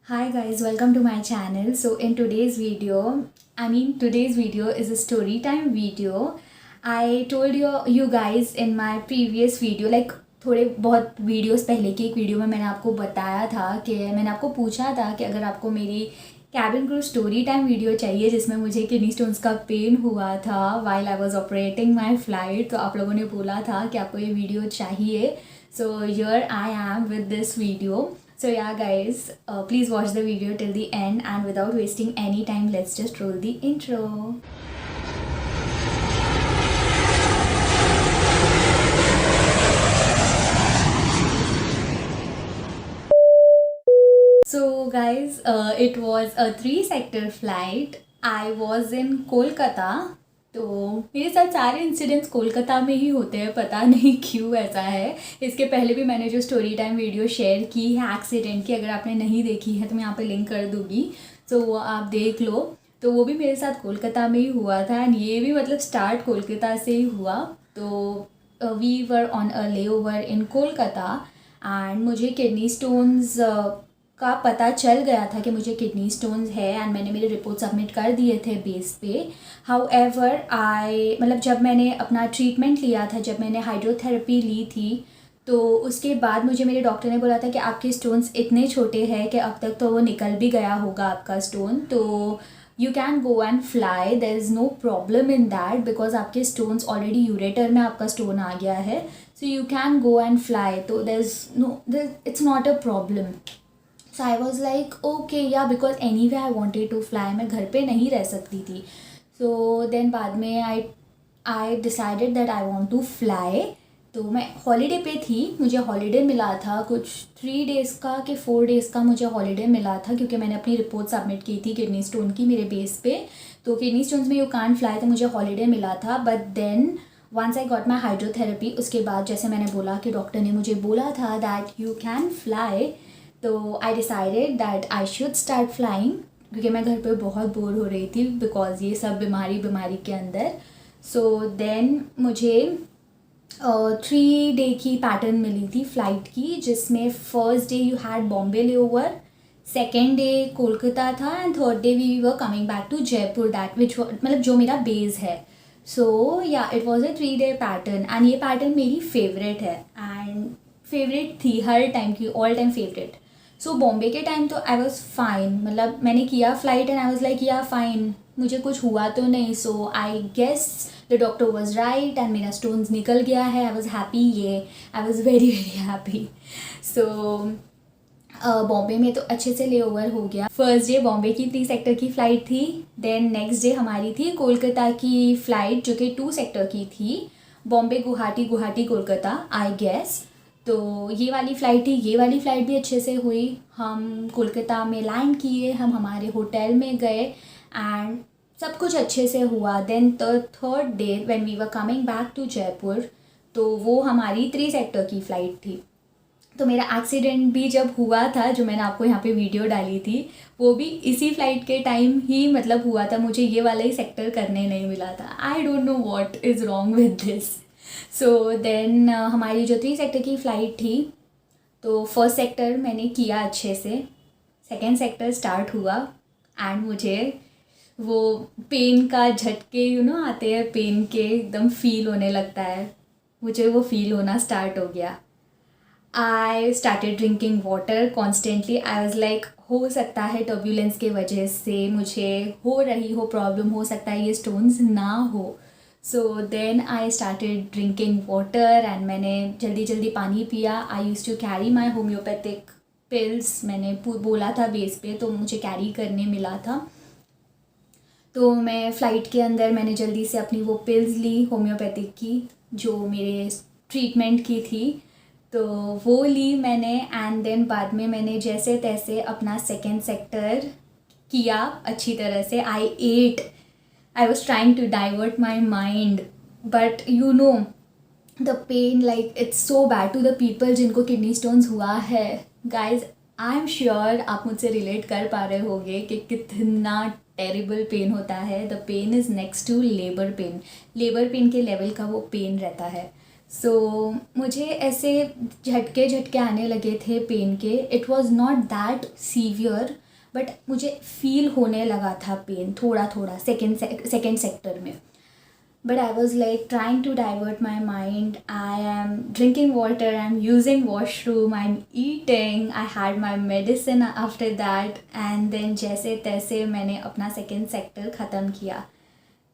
Hi guys, welcome to my channel. So in today's video, today's video is a story time video. I told you guys in my previous video, like थोड़े बहुत videos पहले की एक video में मैंने आपको बताया था कि मैंने आपको पूछा था कि अगर आपको मेरी cabin crew story time video चाहिए जिसमें मुझे किडनी स्टोन्स का पेन हुआ था while I was operating my flight, तो आप लोगों ने बोला था कि आपको ये वीडियो चाहिए. So here I am with this video. So yeah guys, please watch the video till the end, and without wasting any time, let's just roll the intro. So guys, it was a 3-sector flight. I was in Kolkata. तो मेरे साथ सारे incidents Kolkata में ही होते हैं, पता नहीं क्यों ऐसा है. इसके पहले भी मैंने जो स्टोरी टाइम वीडियो शेयर की है एक्सीडेंट की, अगर आपने नहीं देखी है तो मैं यहाँ पे लिंक कर दूँगी, तो वो आप देख लो. तो वो भी मेरे साथ कोलकाता में ही हुआ था, एंड ये भी मतलब स्टार्ट कोलकाता से ही हुआ. तो वी वर ऑन अ ले ओवर इन कोलकाता, एंड मुझे किडनी स्टोन्स का पता चल गया था कि मुझे किडनी स्टोन्स है, एंड मैंने मेरे रिपोर्ट सबमिट कर दिए थे बेस पे. हाउएवर मतलब जब मैंने अपना ट्रीटमेंट लिया था, जब मैंने हाइड्रोथेरेपी ली थी, तो उसके बाद मुझे मेरे डॉक्टर ने बोला था कि आपके स्टोन्स इतने छोटे हैं कि अब तक तो वो निकल भी गया होगा आपका स्टोन, तो you can go and fly, there is no problem in that because आपके स्टोन्स ऑलरेडी यूरेटर में आपका स्टोन आ गया है, so you can go and fly, तो there is no, it's not a problem. So I was like okay ya, because anyway I wanted to fly, मैं घर पे नहीं रह सकती थी. सो देन बाद में I decided that I want to fly. तो मैं हॉलीडे पे थी, मुझे हॉलीडे मिला था कुछ 3 डेज़ का कि 4 डेज़ का मुझे हॉलीडे मिला था, क्योंकि मैंने अपनी रिपोर्ट सबमिट की थी किडनी स्टोन की मेरे बेस पे. तो किडनी स्टोन्स में यू कांट फ्लाई, तो मुझे हॉलीडे मिला था. But then once I got my hydrotherapy, उसके बाद जैसे मैंने बोला कि डॉक्टर ने मुझे बोला था दैट यू कैन फ्लाई, तो आई decided that I should start flying, क्योंकि मैं घर पे बहुत बोर हो रही थी बिकॉज ये सब बीमारी के अंदर. सो देन मुझे 3 डे की पैटर्न मिली थी फ़्लाइट की, जिसमें first day you had Bombay layover, second day Kolkata था, and third day we were coming back to Jaipur, that which मतलब जो मेरा बेस है. So yeah it was a 3 day pattern, and ये पैटर्न मेरी फेवरेट है, एंड फेवरेट थी हर टाइम की, all time favourite. So Bombay के टाइम तो आई वॉज फाइन, मतलब मैंने किया flight and I was like या फाइन, मुझे कुछ हुआ तो नहीं. So I guess the doctor was right and मेरा स्टोन्स निकल गया है. I was happy, yeah I was very very happy. So Bombay में तो अच्छे से ले ओवर हो गया. फर्स्ट डे बॉम्बे की 3 सेक्टर की फ़्लाइट थी. देन नेक्स्ट डे हमारी थी कोलकाता की फ़्लाइट, जो कि 2 सेक्टर की थी, बॉम्बे गुवाहाटी, गुवाहाटी कोलकाता आई गेस. तो ये वाली फ़्लाइट थी, ये वाली फ़्लाइट भी अच्छे से हुई. हम कोलकाता में लैंड किए, हम हमारे होटल में गए, एंड सब कुछ अच्छे से हुआ. Then the third day when we were coming back to Jaipur, तो वो हमारी 3 सेक्टर की फ़्लाइट थी. तो मेरा एक्सीडेंट भी जब हुआ था, जो मैंने आपको यहाँ पे वीडियो डाली थी, वो भी इसी फ़्लाइट के टाइम ही मतलब हुआ था. मुझे ये वाला ही सेक्टर करने नहीं मिला था. I don't know what is wrong with this. So then हमारी जो 3 सेक्टर की फ़्लाइट थी, तो फर्स्ट सेक्टर मैंने किया अच्छे से, सेकेंड सेक्टर स्टार्ट हुआ, एंड मुझे वो पेन का झटके आते हैं, पेन के एकदम फील होने लगता है, मुझे वो फील होना स्टार्ट हो गया. आई started drinking water constantly. I was like हो सकता है टर्ब्यूलेंस के वजह से मुझे हो रही हो प्रॉब्लम, हो सकता है ये स्टोन्स ना हो. So then I started drinking water, and मैंने जल्दी जल्दी पानी पिया. I use to carry my homeopathic pills, मैंने बोला था बेस पे, तो मुझे कैरी करने मिला था. तो मैं फ़्लाइट के अंदर मैंने जल्दी से अपनी वो पिल्स ली होम्योपैथिक की, जो मेरे ट्रीटमेंट की थी, तो वो ली मैंने. एंड देन बाद में मैंने जैसे तैसे अपना सेकेंड सेक्टर किया अच्छी तरह से. I was trying to divert my mind, but you know the pain, like it's so bad to the people जिनको किडनी स्टोन्स हुआ है. गाइज आई एम श्योर आप मुझसे रिलेट कर पा रहे होंगे कि कितना टेरिबल पेन होता है. The pain is next to labour pain, labour pain के लेवल का वो पेन रहता है. सो मुझे ऐसे झटके झटके आने लगे थे पेन के. It was not that severe, but मुझे फील होने लगा था पेन थोड़ा थोड़ा सेकेंड सेक्टर में. But I was like trying to divert my mind. I am drinking water, I'm using washroom, I'm eating, I had my medicine after that, and then जैसे तैसे मैंने अपना सेकेंड सेक्टर ख़त्म किया.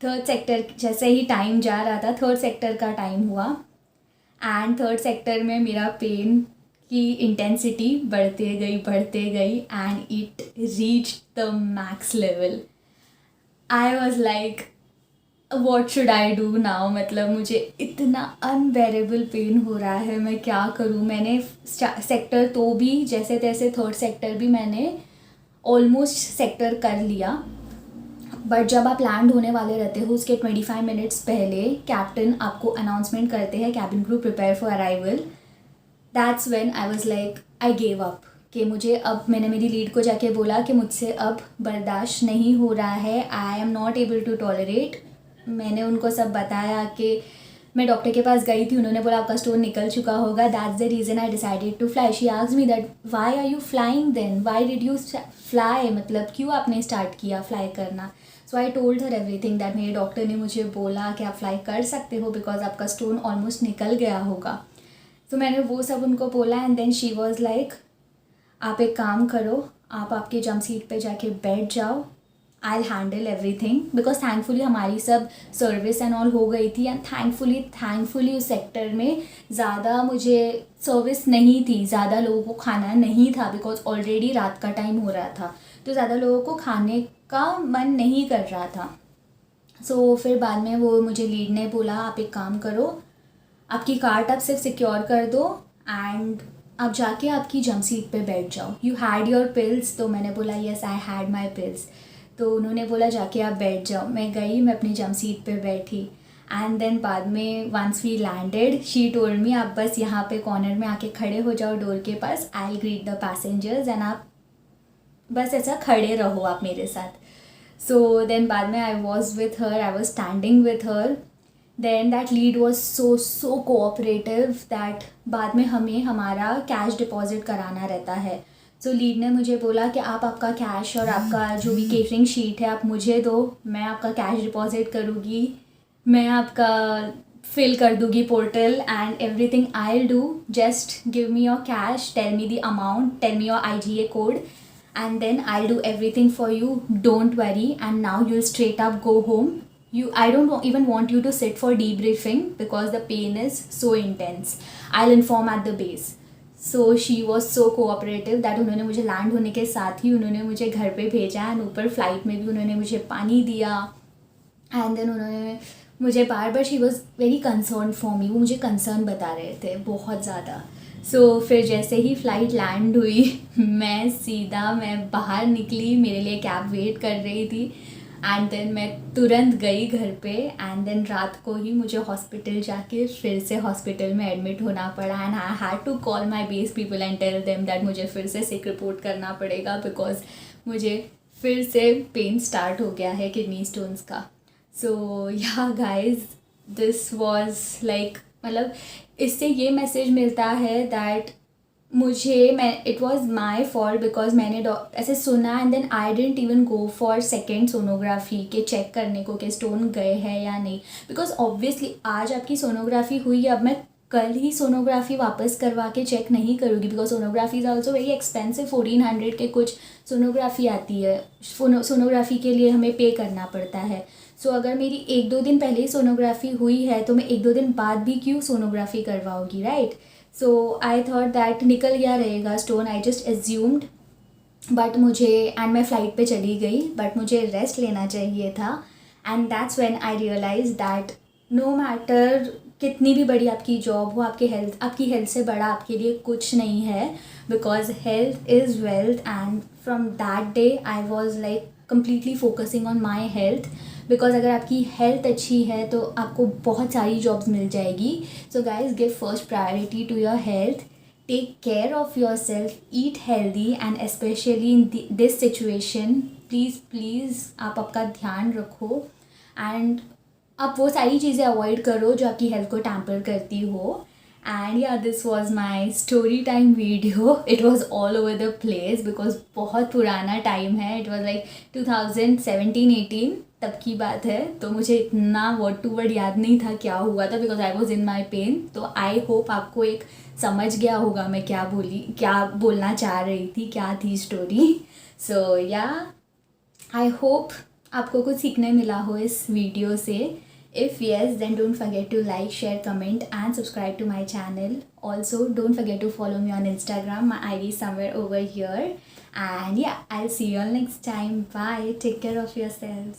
Third sector जैसे ही time जा रहा था, थर्ड सेक्टर का टाइम हुआ, एंड थर्ड सेक्टर में मेरा पेन की इंटेंसिटी बढ़ते गई and it reach the max level. I was like what should I do now. मतलब मुझे इतना अनबेरेबल पेन हो रहा है, मैं क्या करूँ. मैंने सेक्टर तो भी जैसे तैसे थर्ड सेक्टर भी मैंने ऑलमोस्ट सेक्टर कर लिया. बट जब आप लैंड होने वाले रहते हो उसके 25 मिनट्स पहले कैप्टन आपको अनाउंसमेंट करते हैं, cabin crew prepare for arrival. That's when I was like I gave up. कि मुझे अब, मैंने मेरी लीड को जाके बोला कि मुझसे अब बर्दाश्त नहीं हो रहा है, I am not able to tolerate. मैंने उनको सब बताया कि मैं डॉक्टर के पास गई थी, उन्होंने बोला आपका स्टोन निकल चुका होगा. That's the reason I decided to fly. She asked me that why are you flying then, why did you fly, मतलब क्यों आपने स्टार्ट किया फ्लाई करना. So I told her everything that मेरे डॉक्टर ने मुझे बोला कि आप फ्लाई कर सकते हो बिकॉज आपका स्टोन ऑलमोस्ट निकल गया होगा. तो मैंने वो सब उनको बोला and then she was like आप एक काम करो, आप आपके जंप सीट पे जाके बैठ जाओ, I handle everything. Because thankfully हमारी सब सर्विस एंड ऑल हो गई थी एंड थैंकफुली उस सेक्टर में ज़्यादा मुझे सर्विस नहीं थी, ज़्यादा लोगों को खाना नहीं था बिकॉज ऑलरेडी रात का टाइम हो रहा था, तो ज़्यादा लोगों को खाने का मन नहीं कर रहा था. सो फिर बाद में वो मुझे लीड ने बोला आप एक काम करो, आपकी कार्ट आप सिर्फ सिक्योर कर दो एंड आप जाके आपकी जंप सीट पे बैठ जाओ. You had your pills. तो मैंने बोला yes I had my pills. तो उन्होंने बोला जाके आप बैठ जाओ. मैं गई, मैं अपनी जंप सीट पे बैठी एंड देन बाद में once we landed she told me आप बस यहाँ पे कॉर्नर में आके खड़े हो जाओ डोर के पास, I will greet the passengers and आप बस ऐसा खड़े रहो आप मेरे साथ. सो देन बाद में I was with her, I was standing with her. Then that lead was so cooperative that बाद में हमें हमारा कैश डिपॉजिट कराना रहता है. सो लीड ने मुझे बोला कि आप आपका कैश और आपका जो भी केटरिंग शीट है आप मुझे दो, मैं आपका कैश डिपॉजिट करूँगी, मैं आपका फिल कर दूँगी portal and everything I will do. Just give me your cash, tell me the amount, tell me your IGA code and then I'll do everything for you, don't worry, and now you'll straight up go home. I don't even want you to sit for debriefing because the pain is so intense. I'll inform at the base. So she was so cooperative that उन्होंने मुझे land होने के साथ ही उन्होंने मुझे घर पे भेजा एंड ऊपर फ्लाइट में भी उन्होंने मुझे पानी दिया एंड देन उन्होंने मुझे बार बार, she was very concern for me, वो मुझे कंसर्न बता रहे थे बहुत ज़्यादा. सो फिर जैसे ही फ़्लाइट लैंड हुई मैं बाहर निकली, मेरे लिए कैब वेट कर रही थी एंड देन मैं तुरंत गई घर पे एंड देन रात को ही मुझे हॉस्पिटल जाके फिर से हॉस्पिटल में एडमिट होना पड़ा and I had to call my base people and tell them that मुझे फिर से सिक रिपोर्ट करना पड़ेगा बिकॉज मुझे फिर से पेन स्टार्ट हो गया है किडनी स्टोन्स का. सो yeah guys this was like, मतलब इससे ये मैसेज मिलता है that it was my fault because मैंने ऐसे सुना and then I didn't even go for second sonography के चेक करने को कि स्टोन गए हैं या नहीं. बिकॉज ऑब्वियसली आज आपकी सोनोग्राफी हुई है, अब मैं कल ही सोनोग्राफी वापस करवा के चेक नहीं करूँगी because sonography is also very expensive. 1400 के कुछ सोनोग्राफी आती है, सोनोग्राफी के लिए हमें पे करना पड़ता है. सो अगर मेरी 1-2 दिन पहले ही सोनोग्राफी हुई है तो मैं 1-2 दिन बाद भी क्यों सोनोग्राफी करवाऊँगी, right. So I thought that निकल गया रहेगा stone, I just assumed. But and मैं फ़्लाइट पे चली गई बट मुझे रेस्ट लेना चाहिए था and that's when I realize that no matter कितनी भी बड़ी आपकी जॉब हो, आपकी हेल्थ से बड़ा आपके लिए कुछ नहीं है because health is wealth. And from that day I was like completely focusing on my health because अगर आपकी हेल्थ अच्छी है तो आपको बहुत सारी जॉब्स मिल जाएगी. So guys give first priority to your health, take care of yourself, eat healthy and specially in this situation please आप आपका ध्यान रखो एंड आप वो सारी चीज़ें अवॉइड करो जो आपकी हेल्थ को टैम्पर करती हो. एंड या this was my story time video. It was all over the place because बहुत पुराना टाइम है. इट वॉज लाइक 2017-18 तब की बात है. तो मुझे इतना वर्ड टू वर्ड याद नहीं था क्या हुआ था because I was in my pain. तो आई होप आपको एक समझ गया होगा मैं क्या बोलना चाह रही थी, क्या थी स्टोरी. सो या आई होप आपको कुछ सीखने मिला हो इस वीडियो से. If yes, then don't forget to like, share, comment and subscribe to my channel. Also, don't forget to follow me on Instagram. My ID is somewhere over here. And yeah, I'll see you all next time. Bye. Take care of yourselves.